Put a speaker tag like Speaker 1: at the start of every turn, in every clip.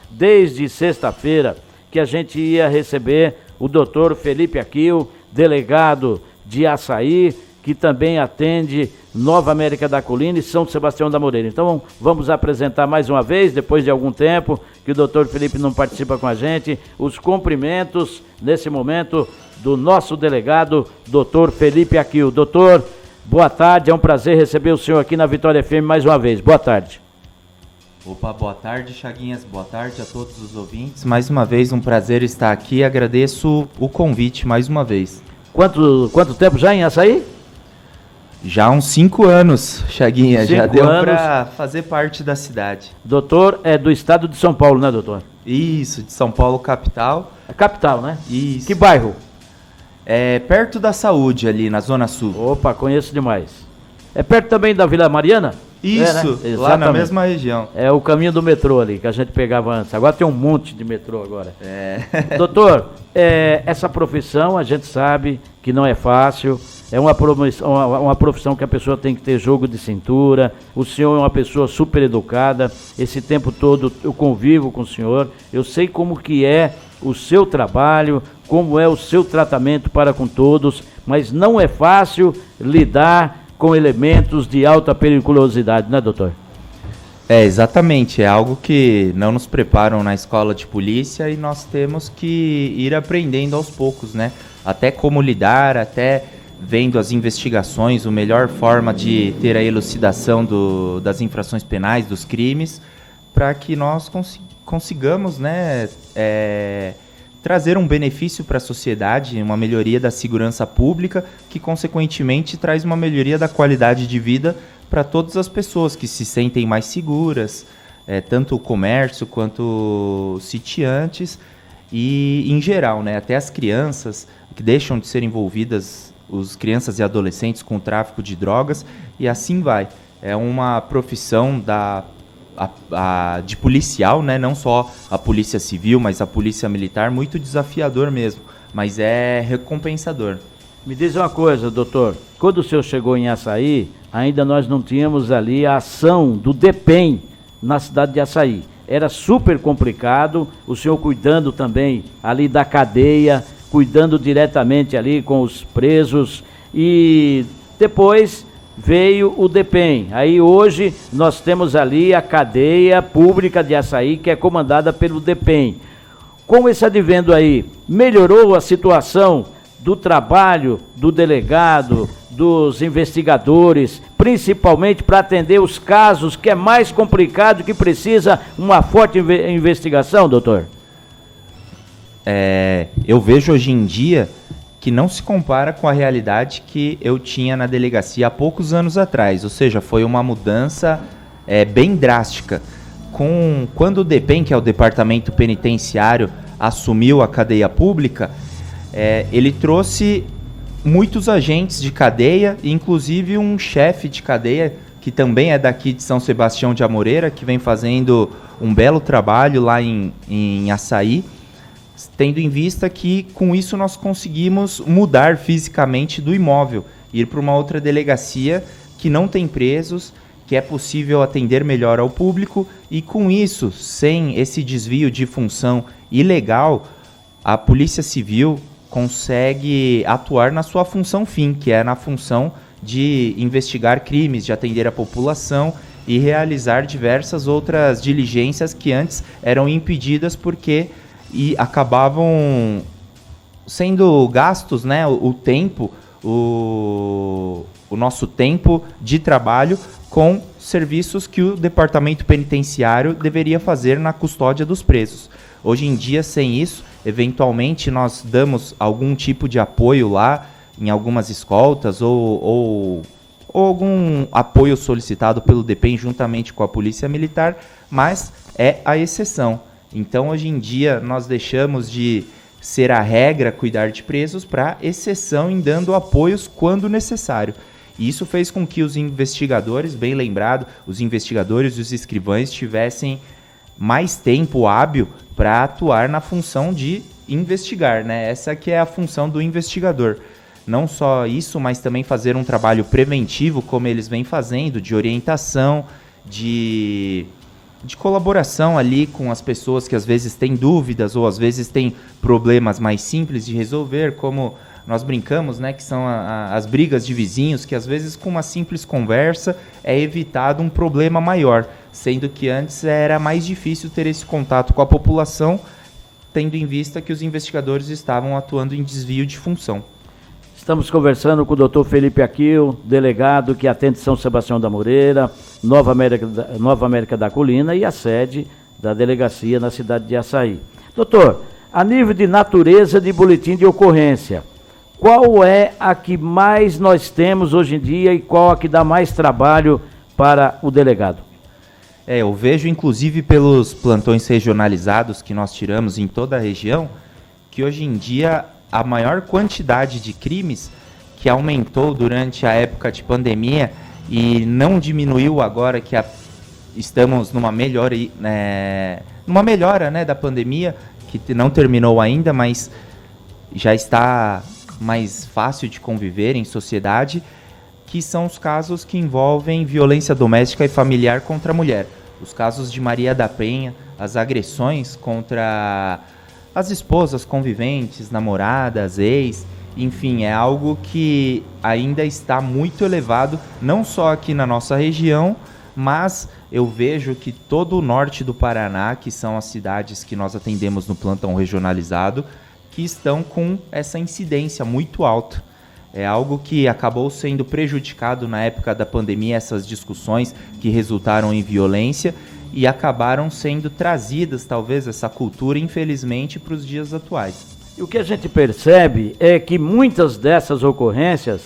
Speaker 1: desde sexta-feira, que a gente ia receber o doutor Felipe Aquil, delegado de Açaí, que também atende Nova América da Colina e São Sebastião da Moreira. Então vamos apresentar mais uma vez, depois de algum tempo que o doutor Felipe não participa com a gente, os cumprimentos nesse momento do nosso delegado, doutor Felipe Aquil. Doutor, boa tarde, é um prazer receber o senhor aqui na Vitória FM mais uma vez. Boa tarde.
Speaker 2: Opa, boa tarde, Chaguinhas, boa tarde a todos os ouvintes. Mais uma vez, um prazer estar aqui, agradeço o convite mais uma vez.
Speaker 1: Quanto tempo já em Açaí?
Speaker 2: Já há uns 5 anos, Chaguinha, já deu
Speaker 1: anos.
Speaker 2: para fazer parte da cidade.
Speaker 1: Doutor é do estado de São Paulo, né, doutor?
Speaker 2: Isso, de São Paulo, capital.
Speaker 1: A capital, né?
Speaker 2: Isso.
Speaker 1: Que bairro?
Speaker 2: É perto da Saúde, ali na Zona Sul.
Speaker 1: Opa, conheço demais. É perto também da Vila Mariana?
Speaker 2: Isso,
Speaker 1: né?
Speaker 2: Lá na mesma região.
Speaker 1: É o caminho do metrô ali, que a gente pegava antes. Agora tem um monte de metrô agora. Doutor, essa profissão a gente sabe que não é fácil. É uma profissão que a pessoa tem que ter jogo de cintura. O senhor é uma pessoa super educada. Esse tempo todo eu convivo com o senhor. Eu sei como que é o seu trabalho, como é o seu tratamento para com todos, mas não é fácil lidar com elementos de alta periculosidade, né, doutor?
Speaker 2: Exatamente. É algo que não nos preparam na escola de polícia e nós temos que ir aprendendo aos poucos, né? Até como lidar, até vendo as investigações, a melhor forma de ter a elucidação das infrações penais, dos crimes, para que nós consigamos, né, trazer um benefício para a sociedade, uma melhoria da segurança pública, que consequentemente traz uma melhoria da qualidade de vida para todas as pessoas que se sentem mais seguras, tanto o comércio quanto os sitiantes e em geral, né, até as crianças que deixam de ser envolvidas, os crianças e adolescentes com o tráfico de drogas, e assim vai. É uma profissão de policial, né? Não só a polícia civil, mas a polícia militar, muito desafiador mesmo, mas é recompensador.
Speaker 1: Me diz uma coisa, doutor, quando o senhor chegou em Açaí, ainda nós não tínhamos ali a ação do DEPEN na cidade de Açaí. Era super complicado, o senhor cuidando também ali da cadeia, cuidando diretamente ali com os presos, e depois veio o DEPEN. Aí hoje nós temos ali a cadeia pública de Açaí, que é comandada pelo DEPEN. Com esse advento aí, melhorou a situação do trabalho do delegado, dos investigadores, principalmente para atender os casos que é mais complicado, que precisa uma forte investigação, doutor?
Speaker 2: Eu vejo hoje em dia que não se compara com a realidade que eu tinha na delegacia há poucos anos atrás, ou seja, foi uma mudança bem drástica. Quando o DEPEN, que é o Departamento Penitenciário, assumiu a cadeia pública, ele trouxe muitos agentes de cadeia, inclusive um chefe de cadeia, que também é daqui de São Sebastião de Amoreira, que vem fazendo um belo trabalho lá em Açaí, tendo em vista que com isso nós conseguimos mudar fisicamente do imóvel, ir para uma outra delegacia que não tem presos, que é possível atender melhor ao público, e com isso, sem esse desvio de função ilegal, a Polícia Civil consegue atuar na sua função fim, que é na função de investigar crimes, de atender a população e realizar diversas outras diligências que antes eram impedidas porque acabavam sendo gastos, né, o tempo, o nosso tempo de trabalho com serviços que o Departamento Penitenciário deveria fazer na custódia dos presos. Hoje em dia, sem isso, eventualmente nós damos algum tipo de apoio lá, em algumas escoltas, ou algum apoio solicitado pelo DEPEN juntamente com a Polícia Militar, mas é a exceção. Então, hoje em dia, nós deixamos de ser a regra cuidar de presos para exceção em dando apoios quando necessário. E isso fez com que os investigadores, bem lembrado, os investigadores e os escrivães tivessem mais tempo hábil para atuar na função de investigar, né? Essa que é a função do investigador. Não só isso, mas também fazer um trabalho preventivo, como eles vêm fazendo, de orientação, de de colaboração ali com as pessoas que às vezes têm dúvidas ou às vezes têm problemas mais simples de resolver, como nós brincamos, né, que são as brigas de vizinhos, que às vezes com uma simples conversa é evitado um problema maior, sendo que antes era mais difícil ter esse contato com a população, tendo em vista que os investigadores estavam atuando em desvio de função.
Speaker 1: Estamos conversando com o doutor Felipe Aquil, delegado que atende São Sebastião da Moreira, Nova América da Colina e a sede da delegacia na cidade de Açaí. Doutor, a nível de natureza de boletim de ocorrência, qual é a que mais nós temos hoje em dia e qual a que dá mais trabalho para o delegado?
Speaker 2: Eu vejo inclusive pelos plantões regionalizados que nós tiramos em toda a região, que hoje em dia a maior quantidade de crimes que aumentou durante a época de pandemia e não diminuiu agora que estamos numa melhora, né, da pandemia, que não terminou ainda, mas já está mais fácil de conviver em sociedade, que são os casos que envolvem violência doméstica e familiar contra a mulher. Os casos de Maria da Penha, as agressões contra as esposas conviventes, namoradas, ex, enfim, é algo que ainda está muito elevado, não só aqui na nossa região, mas eu vejo que todo o norte do Paraná, que são as cidades que nós atendemos no plantão regionalizado, que estão com essa incidência muito alta. É algo que acabou sendo prejudicado na época da pandemia, essas discussões que resultaram em violência, e acabaram sendo trazidas, talvez, essa cultura, infelizmente, para os dias atuais.
Speaker 1: E o que a gente percebe é que muitas dessas ocorrências,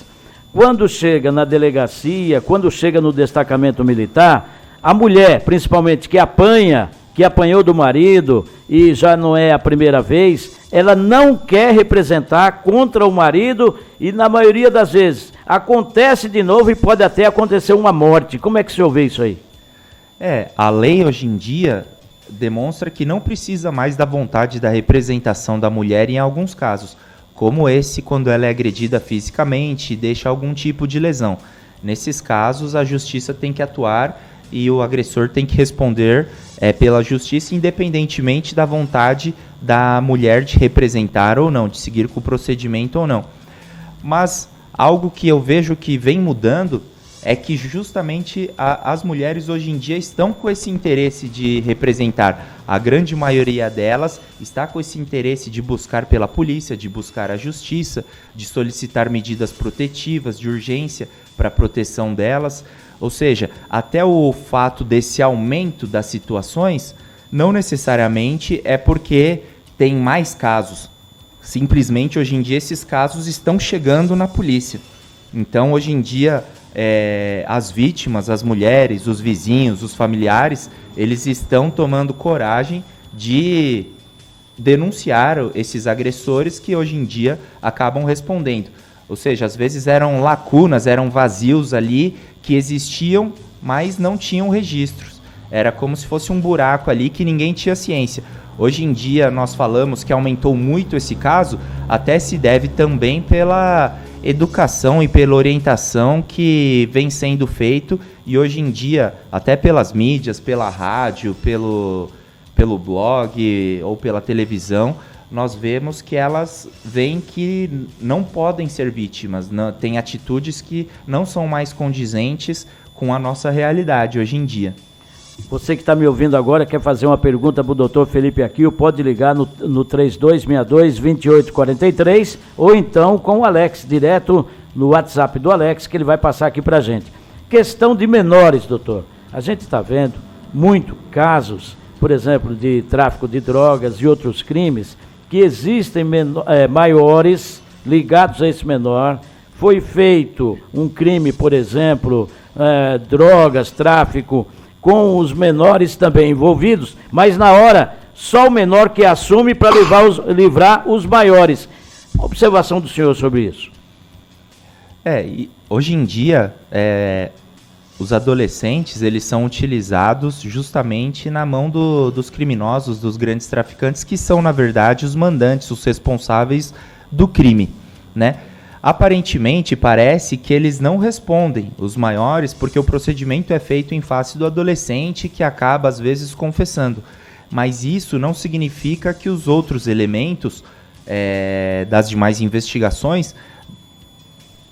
Speaker 1: quando chega na delegacia, quando chega no destacamento militar, a mulher, principalmente, que apanhou do marido e já não é a primeira vez, ela não quer representar contra o marido e, na maioria das vezes, acontece de novo e pode até acontecer uma morte. Como é que o senhor vê isso aí?
Speaker 2: A lei hoje em dia demonstra que não precisa mais da vontade da representação da mulher em alguns casos, como esse quando ela é agredida fisicamente e deixa algum tipo de lesão. Nesses casos, a justiça tem que atuar e o agressor tem que responder pela justiça, independentemente da vontade da mulher de representar ou não, de seguir com o procedimento ou não. Mas algo que eu vejo que vem mudando é que justamente as mulheres hoje em dia estão com esse interesse de representar. A grande maioria delas está com esse interesse de buscar pela polícia, de buscar a justiça, de solicitar medidas protetivas, de urgência para a proteção delas. Ou seja, até o fato desse aumento das situações não necessariamente é porque tem mais casos. Simplesmente, hoje em dia, esses casos estão chegando na polícia. Então, hoje em dia, as vítimas, as mulheres, os vizinhos, os familiares, eles estão tomando coragem de denunciar esses agressores que hoje em dia acabam respondendo. Ou seja, às vezes eram lacunas, eram vazios ali que existiam, mas não tinham registros. Era como se fosse um buraco ali que ninguém tinha ciência. Hoje em dia nós falamos que aumentou muito esse caso, até se deve também pela educação e pela orientação que vem sendo feito, e hoje em dia, até pelas mídias, pela rádio, pelo blog ou pela televisão, nós vemos que elas veem que não podem ser vítimas, tem atitudes que não são mais condizentes com a nossa realidade hoje em dia.
Speaker 1: Você que está me ouvindo agora, quer fazer uma pergunta para o doutor Felipe Aquil, pode ligar no 3262-2843 ou então com o Alex, direto no WhatsApp do Alex, que ele vai passar aqui para a gente. Questão de menores, doutor. A gente está vendo muito casos, por exemplo, de tráfico de drogas e outros crimes, que existem maiores ligados a esse menor. Foi feito um crime, por exemplo, drogas, tráfico, com os menores também envolvidos, mas na hora, só o menor que assume para livrar os maiores. Observação do senhor sobre isso.
Speaker 2: Hoje em dia, os adolescentes, eles são utilizados justamente na mão dos criminosos, dos grandes traficantes, que são, na verdade, os mandantes, os responsáveis do crime, né? Aparentemente, parece que eles não respondem, os maiores, porque o procedimento é feito em face do adolescente que acaba, às vezes, confessando. Mas isso não significa que os outros elementos das demais investigações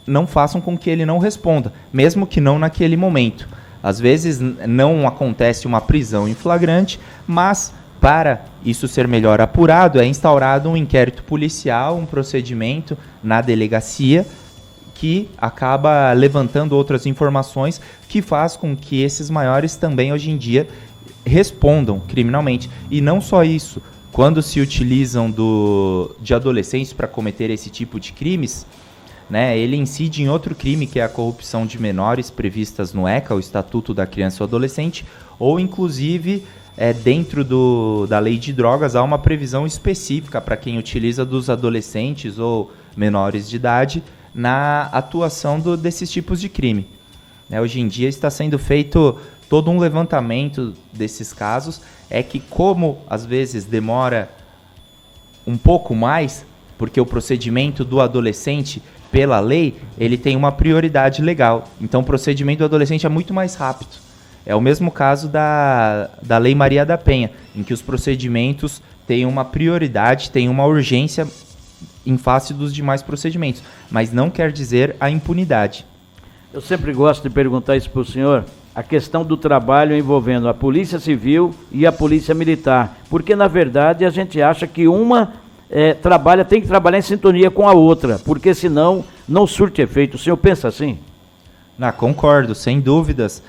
Speaker 2: não façam com que ele não responda, mesmo que não naquele momento. Às vezes não acontece uma prisão em flagrante, mas para isso ser melhor apurado, é instaurado um inquérito policial, um procedimento na delegacia que acaba levantando outras informações que faz com que esses maiores também hoje em dia respondam criminalmente. E não só isso, quando se utilizam de adolescentes para cometer esse tipo de crimes, né, ele incide em outro crime, que é a corrupção de menores previstas no ECA, o Estatuto da Criança e do Adolescente, ou inclusive dentro da lei de drogas há uma previsão específica para quem utiliza dos adolescentes ou menores de idade na atuação desses tipos de crime. Hoje em dia está sendo feito todo um levantamento desses casos, que como às vezes demora um pouco mais, porque o procedimento do adolescente, pela lei, ele tem uma prioridade legal. Então o procedimento do adolescente é muito mais rápido. É o mesmo caso da Lei Maria da Penha, em que os procedimentos têm uma prioridade, têm uma urgência em face dos demais procedimentos, mas não quer dizer a impunidade.
Speaker 1: Eu sempre gosto de perguntar isso para o senhor, a questão do trabalho envolvendo a Polícia Civil e a Polícia Militar, porque na verdade a gente acha que uma tem que trabalhar em sintonia com a outra, porque senão não surte efeito. O senhor pensa assim?
Speaker 2: Concordo, sem dúvidas.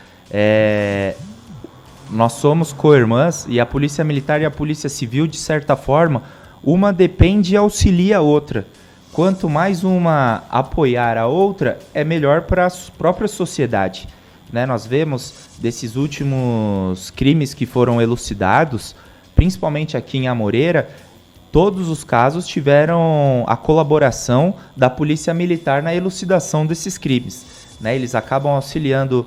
Speaker 2: Nós somos co-irmãs e a Polícia Militar e a Polícia Civil, de certa forma, uma depende e auxilia a outra. Quanto mais uma apoiar a outra, é melhor para a própria sociedade. Nós vemos desses últimos crimes que foram elucidados, principalmente aqui em Amoreira, todos os casos tiveram a colaboração da Polícia Militar na elucidação desses crimes. Eles acabam auxiliando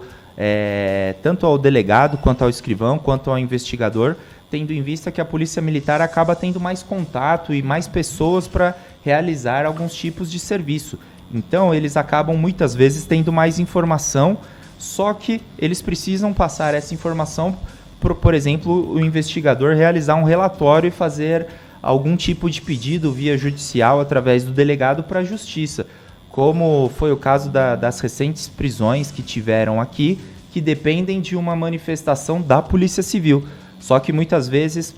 Speaker 2: tanto ao delegado, quanto ao escrivão, quanto ao investigador, tendo em vista que a Polícia Militar acaba tendo mais contato e mais pessoas para realizar alguns tipos de serviço. Então, eles acabam muitas vezes tendo mais informação, só que eles precisam passar essa informação, por exemplo, o investigador realizar um relatório e fazer algum tipo de pedido via judicial através do delegado para a justiça, como foi o caso das recentes prisões que tiveram aqui, que dependem de uma manifestação da Polícia Civil. Só que muitas vezes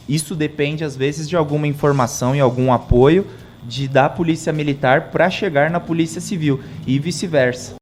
Speaker 2: isso depende, às vezes, de alguma informação e algum apoio da Polícia Militar para chegar na Polícia Civil e vice-versa.